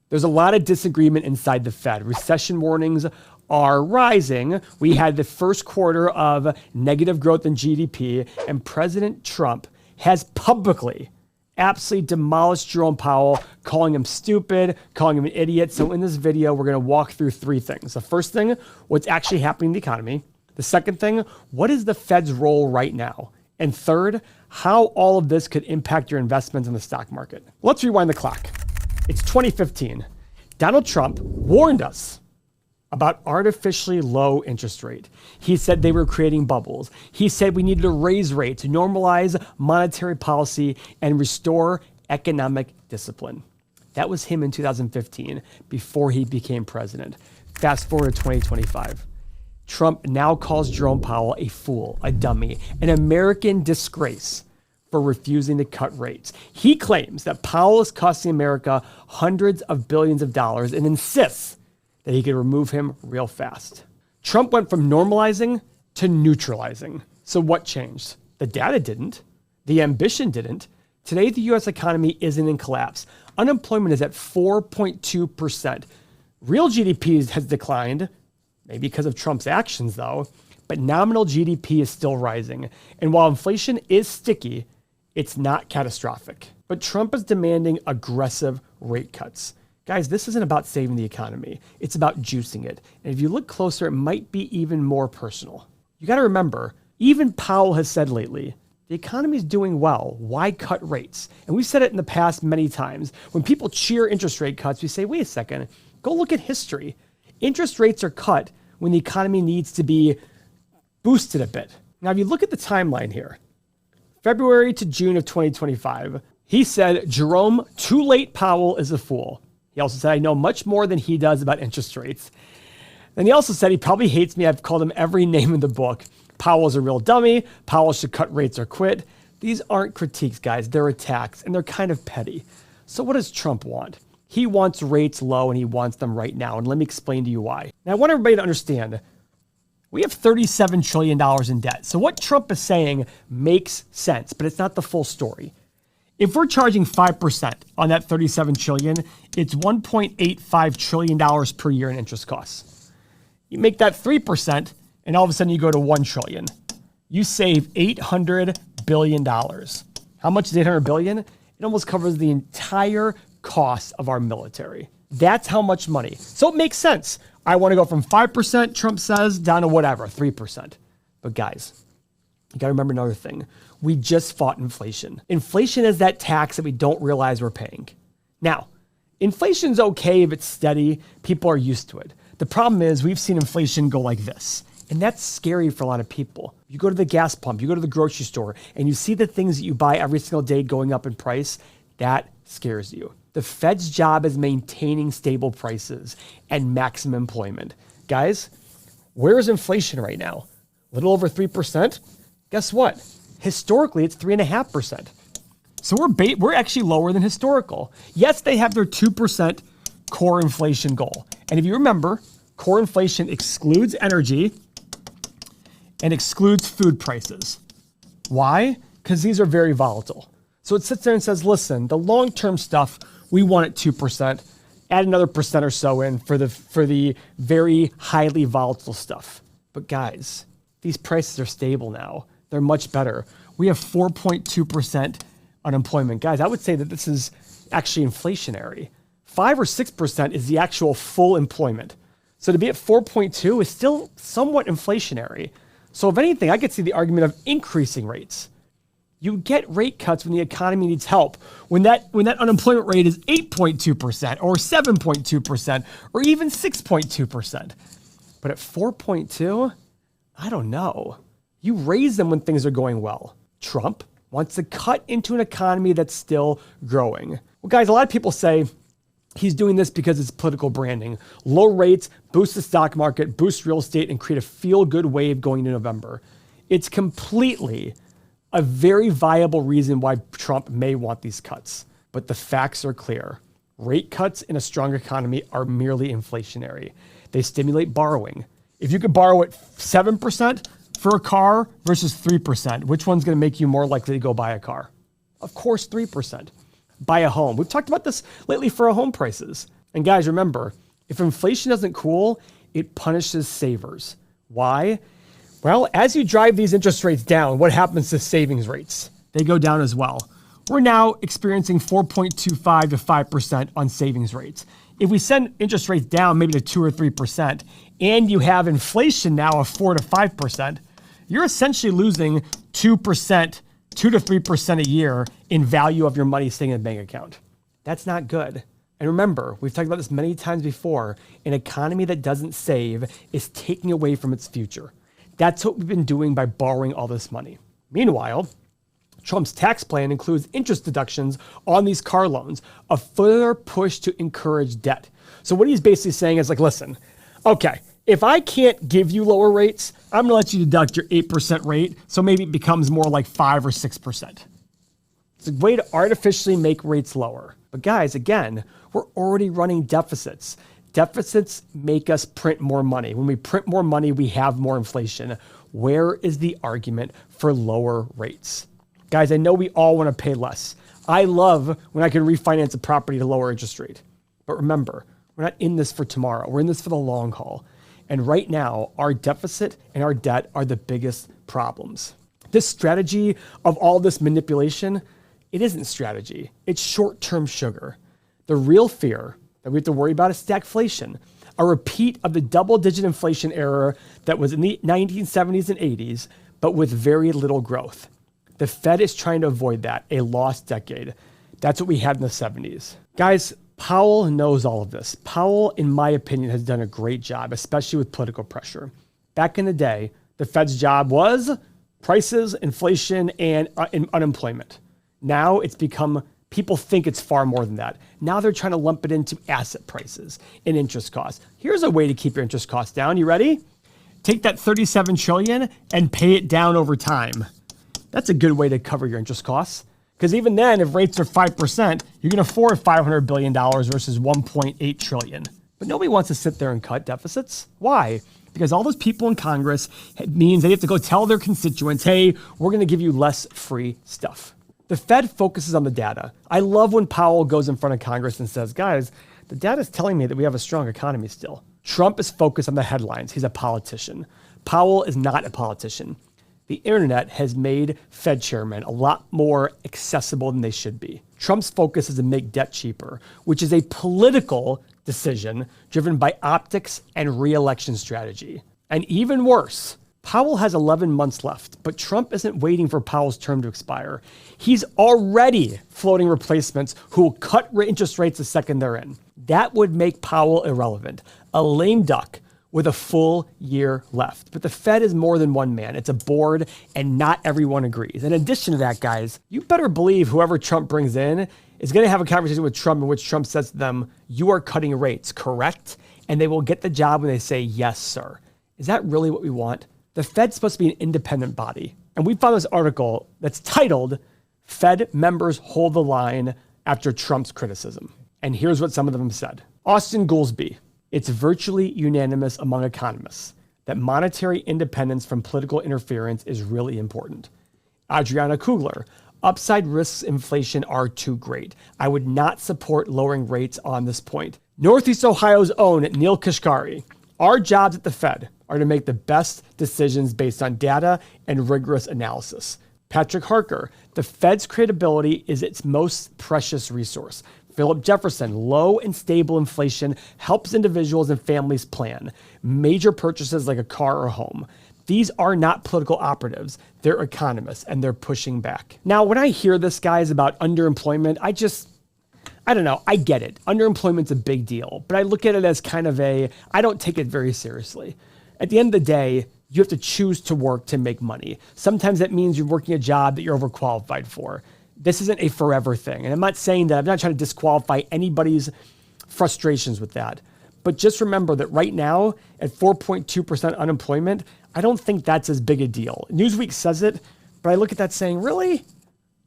There's a lot of disagreement inside the Fed. Recession warnings are rising. We had the first quarter of negative growth in GDP, and President Trump has publicly absolutely demolished Jerome Powell, calling him stupid, calling him an idiot. So in this video, we're going to walk through three things. The first thing, what's actually happening in the economy. The second thing, what is the Fed's role right now? And third, how all of this could impact your investments in the stock market. Let's rewind the clock. It's 2015. Donald Trump warned us about artificially low interest rate. He said they were creating bubbles. He said we needed to raise rates, normalize monetary policy, and restore economic discipline. That was him in 2015, before he became president. Fast forward to 2025. Trump now calls Jerome Powell a fool, a dummy, an American disgrace for refusing to cut rates. He claims that Powell is costing America hundreds of billions of dollars and insists that he could remove him real fast. Trump went from normalizing to neutralizing. So what changed? The data didn't. The ambition didn't. Today, the U.S. economy isn't in collapse. Unemployment is at 4.2%. Real GDP has declined, maybe because of Trump's actions though, but nominal GDP is still rising. And while inflation is sticky, it's not catastrophic. But Trump is demanding aggressive rate cuts. Guys, this isn't about saving the economy. It's about juicing it. And if you look closer, it might be even more personal. You got to remember, even Powell has said lately, the economy is doing well. Why cut rates? And we've said it in the past many times. When people cheer interest rate cuts, we say, wait a second, go look at history. Interest rates are cut when the economy needs to be boosted a bit. Now, if you look at the timeline here, February to June of 2025, he said, Jerome, too late Powell is a fool. He also said, I know much more than he does about interest rates. Then he also said he probably hates me. I've called him every name in the book. Powell's a real dummy. Powell should cut rates or quit. These aren't critiques, guys. They're attacks, and they're kind of petty. So what does Trump want? He wants rates low, and he wants them right now. And let me explain to you why. Now, I want everybody to understand, we have $37 trillion in debt. So what Trump is saying makes sense, but it's not the full story. If we're charging 5% on that $37 trillion, it's $1.85 trillion per year in interest costs. You make that 3%, and all of a sudden you go to $1 trillion. You save $800 billion. How much is $800 billion? It almost covers the entire cost of our military. That's how much money. So it makes sense. I want to go from 5%, Trump says, down to whatever, 3%. But guys, you got to remember another thing. We just fought inflation. Inflation is that tax that we don't realize we're paying. Now, inflation's okay if it's steady. People are used to it. The problem is we've seen inflation go like this. And that's scary for a lot of people. You go to the gas pump, you go to the grocery store, and you see the things that you buy every single day going up in price. That scares you. The Fed's job is maintaining stable prices and maximum employment. Guys, where is inflation right now? A little over 3%? Guess what? Historically, it's 3.5%. So we're actually lower than historical. Yes, they have their 2% core inflation goal. And if you remember, core inflation excludes energy and excludes food prices. Why? Because these are very volatile. So it sits there and says, listen, the long-term stuff, we want at 2%. Add another percent or so in for the very highly volatile stuff. But guys, these prices are stable now. They're much better. We have 4.2% unemployment. Guys, I would say that this is actually inflationary. 5 or 6% is the actual full employment. So to be at 4.2 is still somewhat inflationary. So if anything, I could see the argument of increasing rates. You get rate cuts when the economy needs help. When that unemployment rate is 8.2% or 7.2% or even 6.2%. But at 4.2, I don't know. You raise them when things are going well. Trump wants to cut into an economy that's still growing. Well, guys, a lot of people say he's doing this because it's political branding. Low rates boost the stock market, boost real estate, and create a feel-good wave going into November. It's completely a very viable reason why Trump may want these cuts. But the facts are clear. Rate cuts in a strong economy are merely inflationary. They stimulate borrowing. If you could borrow at 7% for a car versus 3%, which one's going to make you more likely to go buy a car? Of course, 3%. Buy a home. We've talked about this lately for home prices. And guys, remember, if inflation doesn't cool, it punishes savers. Why? Well, as you drive these interest rates down, what happens to savings rates? They go down as well. We're now experiencing 4.25 to 5% on savings rates. If we send interest rates down maybe to 2 or 3%, and you have inflation now of 4 to 5%, you're essentially losing 2%, 2 to 3% a year in value of your money sitting in a bank account. That's not good. And remember, we've talked about this many times before, an economy that doesn't save is taking away from its future. That's what we've been doing by borrowing all this money. Meanwhile, Trump's tax plan includes interest deductions on these car loans, a further push to encourage debt. So what he's basically saying is like, listen, okay, if I can't give you lower rates, I'm gonna let you deduct your 8% rate, so maybe it becomes more like 5 or 6%. It's a way to artificially make rates lower. But guys, again, we're already running deficits. Deficits make us print more money. When we print more money, we have more inflation. Where is the argument for lower rates? Guys, I know we all want to pay less. I love when I can refinance a property to lower interest rate. But remember, we're not in this for tomorrow. We're in this for the long haul. And right now, our deficit and our debt are the biggest problems. This strategy of all this manipulation, it isn't strategy. It's short-term sugar. The real fear that we have to worry about is stagflation, a repeat of the double-digit inflation era that was in the 1970s and 80s, but with very little growth. The Fed is trying to avoid that, a lost decade. That's what we had in the 70s. Guys, Powell knows all of this. Powell, in my opinion, has done a great job, especially with political pressure. Back in the day, the Fed's job was prices, inflation, and unemployment. Now it's become, people think it's far more than that. Now they're trying to lump it into asset prices and interest costs. Here's a way to keep your interest costs down. You ready? Take that $37 trillion and pay it down over time. That's a good way to cover your interest costs. Because even then, if rates are 5%, you can afford $500 billion versus $1.8 trillion. But nobody wants to sit there and cut deficits. Why? Because all those people in Congress, it means they have to go tell their constituents, hey, we're going to give you less free stuff. The Fed focuses on the data. I love when Powell goes in front of Congress and says, guys, the data is telling me that we have a strong economy still. Trump is focused on the headlines. He's a politician. Powell is not a politician. The internet has made Fed chairmen a lot more accessible than they should be. Trump's focus is to make debt cheaper, which is a political decision driven by optics and re-election strategy. And even worse, Powell has 11 months left, but Trump isn't waiting for Powell's term to expire. He's already floating replacements who will cut interest rates the second they're in. That would make Powell irrelevant, a lame duck with a full year left. But the Fed is more than one man. It's a board, and not everyone agrees. In addition to that, guys, you better believe whoever Trump brings in is going to have a conversation with Trump in which Trump says to them, you are cutting rates, correct? And they will get the job when they say, yes, sir. Is that really what we want? The Fed's supposed to be an independent body. And we found this article that's titled, Fed Members Hold the Line After Trump's Criticism. And here's what some of them said. Austin Goolsbee. It's virtually unanimous among economists that monetary independence from political interference is really important. Adriana Kugler, upside risks inflation are too great. I would not support lowering rates on this point. Northeast Ohio's own Neil Kashkari, our jobs at the Fed are to make the best decisions based on data and rigorous analysis. Patrick Harker, the Fed's credibility is its most precious resource. Philip Jefferson, low and stable inflation helps individuals and families plan major purchases like a car or home. These are not political operatives. They're economists, and they're pushing back. Now, when I hear this, guys, about underemployment, I don't know. I get it. Underemployment's a big deal, but I look at it as kind of I don't take it very seriously. At the end of the day, you have to choose to work to make money. Sometimes that means you're working a job that you're overqualified for. This isn't a forever thing. And I'm not saying that, I'm not trying to disqualify anybody's frustrations with that. But just remember that right now, at 4.2% unemployment, I don't think that's as big a deal. Newsweek says it, but I look at that saying, really?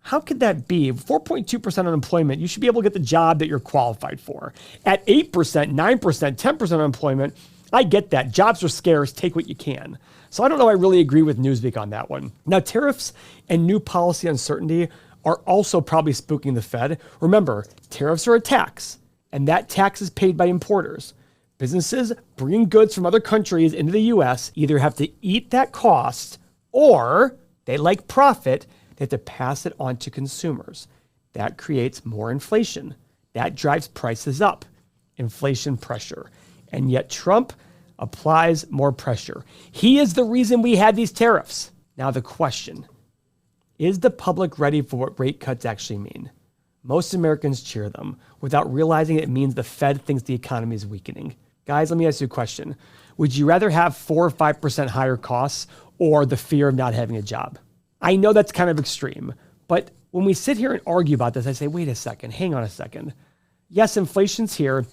How could that be? 4.2% unemployment, you should be able to get the job that you're qualified for. At 8%, 9%, 10% unemployment, I get that. Jobs are scarce, take what you can. So I don't know, I really agree with Newsweek on that one. Now, tariffs and new policy uncertainty are also probably spooking the Fed. Remember, tariffs are a tax. and that tax is paid by importers. Businesses bringing goods from other countries into the U.S. either have to eat that cost or they like profit. They have to pass it on to consumers. That creates more inflation. That drives prices up. Inflation pressure. And yet Trump applies more pressure. He is the reason we had these tariffs. Now the question, is the public ready for what rate cuts actually mean? Most Americans cheer them without realizing it means the Fed thinks the economy is weakening. Guys, let me ask you a question. Would you rather have 4 or 5% higher costs or the fear of not having a job? I know that's kind of extreme, but when we sit here and argue about this, I say, wait a second, hang on a second. Yes, inflation's here.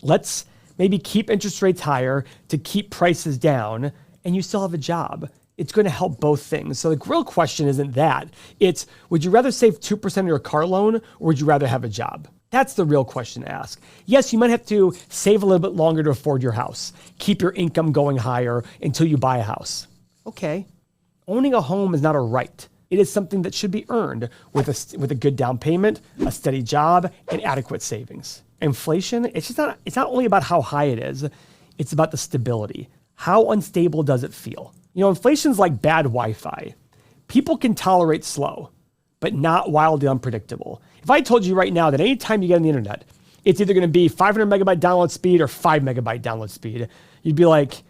Let's maybe keep interest rates higher to keep prices down, and you still have a job. It's going to help both things. So the real question isn't that. It's, would you rather save 2% of your car loan, or would you rather have a job? That's the real question to ask. Yes, you might have to save a little bit longer to afford your house. Keep your income going higher until you buy a house. Okay. Owning a home is not a right. It is something that should be earned with a good down payment, a steady job, and adequate savings. Inflation, it's not only about how high it is, it's about the stability. How unstable does it feel? You know, inflation's like bad Wi-Fi. People can tolerate slow, but not wildly unpredictable. If I told you right now that anytime you get on the internet, it's either going to be 500 megabyte download speed or 5 megabyte download speed, you'd be like,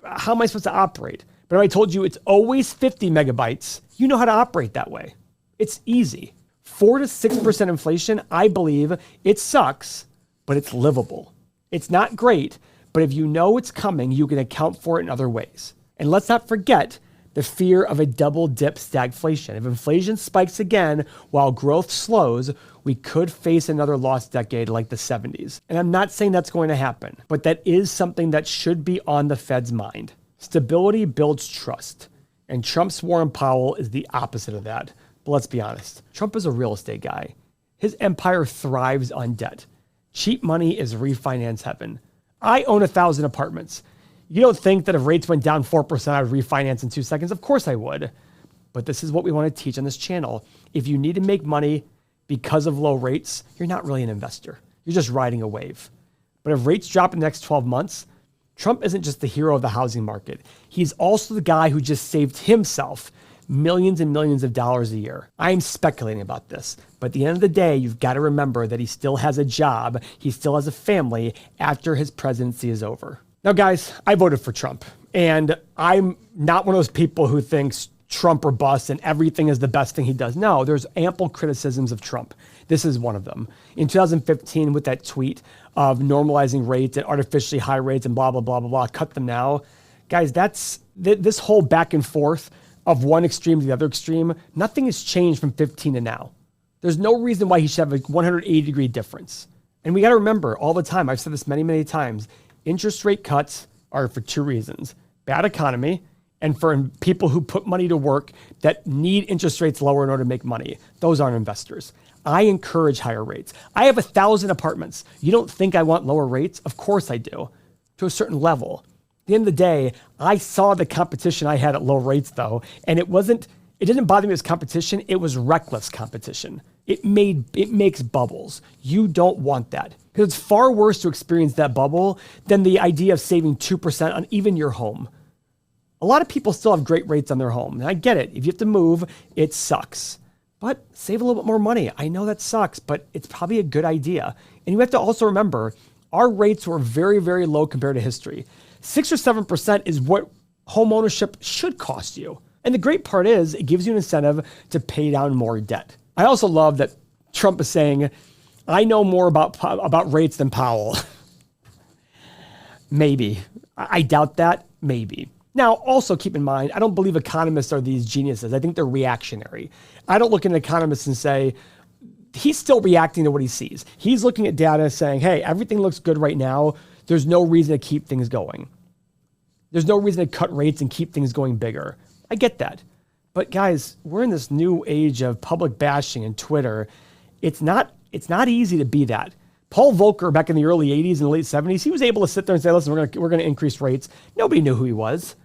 how am I supposed to operate? But if I told you it's always 50 megabytes, you know how to operate that way. It's easy. 4 to 6% inflation, I believe it sucks, but it's livable. It's not great, but if you know it's coming, you can account for it in other ways. And let's not forget the fear of a double dip stagflation. If inflation spikes again while growth slows, we could face another lost decade like the 70s. And I'm not saying that's going to happen, but that is something that should be on the Fed's mind. Stability builds trust, and Trump's Jerome Powell is the opposite of that. But let's be honest, Trump is a real estate guy. His empire thrives on debt. Cheap money is refinance heaven. I own 1,000 apartments. You don't think that if rates went down 4%, I would refinance in 2 seconds? Of course I would. But this is what we want to teach on this channel. If you need to make money because of low rates, you're not really an investor. You're just riding a wave. But if rates drop in the next 12 months, Trump isn't just the hero of the housing market. He's also the guy who just saved himself millions and millions of dollars a year. I'm speculating about this, but at the end of the day, you've got to remember that he still has a job. He still has a family after his presidency is over. Now, guys, I voted for Trump, and I'm not one of those people who thinks Trump or bust and everything is the best thing he does. No, there's ample criticisms of Trump. This is one of them. In 2015, with that tweet of normalizing rates at artificially high rates and blah, blah, blah, blah, blah, cut them now. Guys, this whole back and forth of one extreme to the other extreme, nothing has changed from 15 to now. There's no reason why he should have a 180-degree difference. And we got to remember all the time, I've said this many, many times, interest rate cuts are for two reasons: bad economy, and for people who put money to work that need interest rates lower in order to make money. Those aren't investors. I encourage higher rates. I have 1,000 apartments. You don't think I want lower rates? Of course I do, to a certain level. At the end of the day, I saw the competition I had at low rates though, and it didn't bother me as competition, it was reckless competition. It makes bubbles. You don't want that. Because it's far worse to experience that bubble than the idea of saving 2% on even your home. A lot of people still have great rates on their home. And I get it. If you have to move, it sucks. But save a little bit more money. I know that sucks, but it's probably a good idea. And you have to also remember, our rates were very, very low compared to history. 6 or 7% is what home ownership should cost you. And the great part is it gives you an incentive to pay down more debt. I also love that Trump is saying, I know more about rates than Powell. Maybe. I doubt that. Maybe. Now, also keep in mind, I don't believe economists are these geniuses. I think they're reactionary. I don't look at an economist and say, he's still reacting to what he sees. He's looking at data saying, hey, everything looks good right now. There's no reason to keep things going. There's no reason to cut rates and keep things going bigger. I get that. But guys, we're in this new age of public bashing and Twitter. It's not easy to be that. Paul Volcker back in the early 80s and late 70s, he was able to sit there and say, listen, we're going to increase rates. Nobody knew who he was.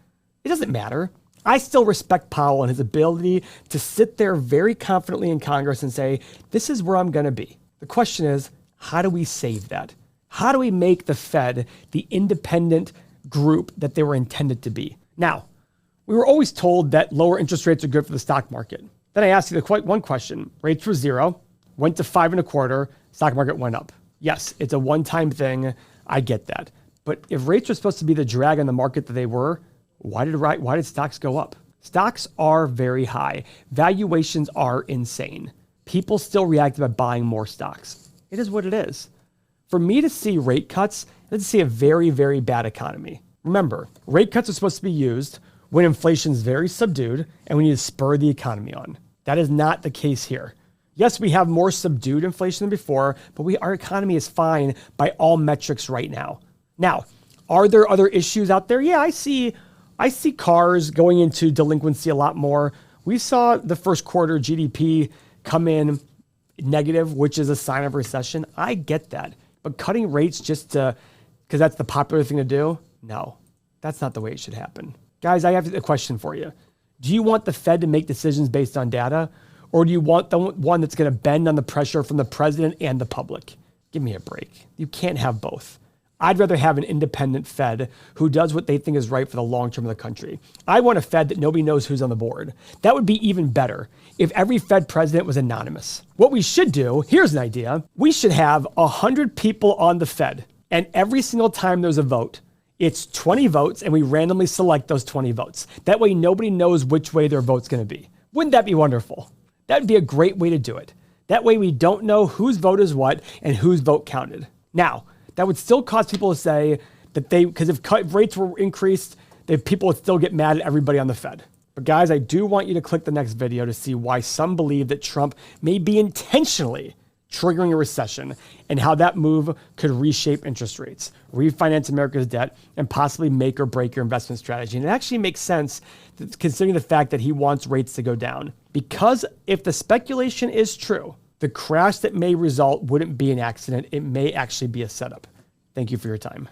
It doesn't matter. I still respect Powell and his ability to sit there very confidently in Congress and say, this is where I'm going to be. The question is, How do we save that? How do we make the Fed the independent group that they were intended to be? Now, we were always told that lower interest rates are good for the stock market. Then I asked you one question. Rates were 0, went to 5.25, stock market went up. Yes, it's a one-time thing. I get that. But if rates are supposed to be the drag on the market that they were, why did stocks go up? Stocks are very high. Valuations are insane. People still react by buying more stocks. It is what it is. For me to see rate cuts, let's see a very, very bad economy. Remember, rate cuts are supposed to be used when inflation is very subdued and we need to spur the economy on. That is not the case here. Yes, we have more subdued inflation than before, but our economy is fine by all metrics right now. Now, are there other issues out there? Yeah, I see cars going into delinquency a lot more. We saw the first quarter GDP come in negative, which is a sign of recession. I get that. But cutting rates just because that's the popular thing to do? No, that's not the way it should happen. Guys, I have a question for you. Do you want the Fed to make decisions based on data, or do you want the one that's going to bend on the pressure from the president and the public? Give me a break. You can't have both. I'd rather have an independent Fed who does what they think is right for the long term of the country. I want a Fed that nobody knows who's on the board. That would be even better if every Fed president was anonymous. What we should do, here's an idea. We should have 100 people on the Fed, and every single time there's a vote, it's 20 votes, and we randomly select those 20 votes. That way, nobody knows which way their vote's going to be. Wouldn't that be wonderful? That would be a great way to do it. That way, we don't know whose vote is what and whose vote counted. Now, that would still cause people to say that because if rates were increased, people would still get mad at everybody on the Fed. But guys, I do want you to click the next video to see why some believe that Trump may be intentionally triggering a recession and how that move could reshape interest rates, refinance America's debt, and possibly make or break your investment strategy. And it actually makes sense considering the fact that he wants rates to go down. Because if the speculation is true, the crash that may result wouldn't be an accident. It may actually be a setup. Thank you for your time.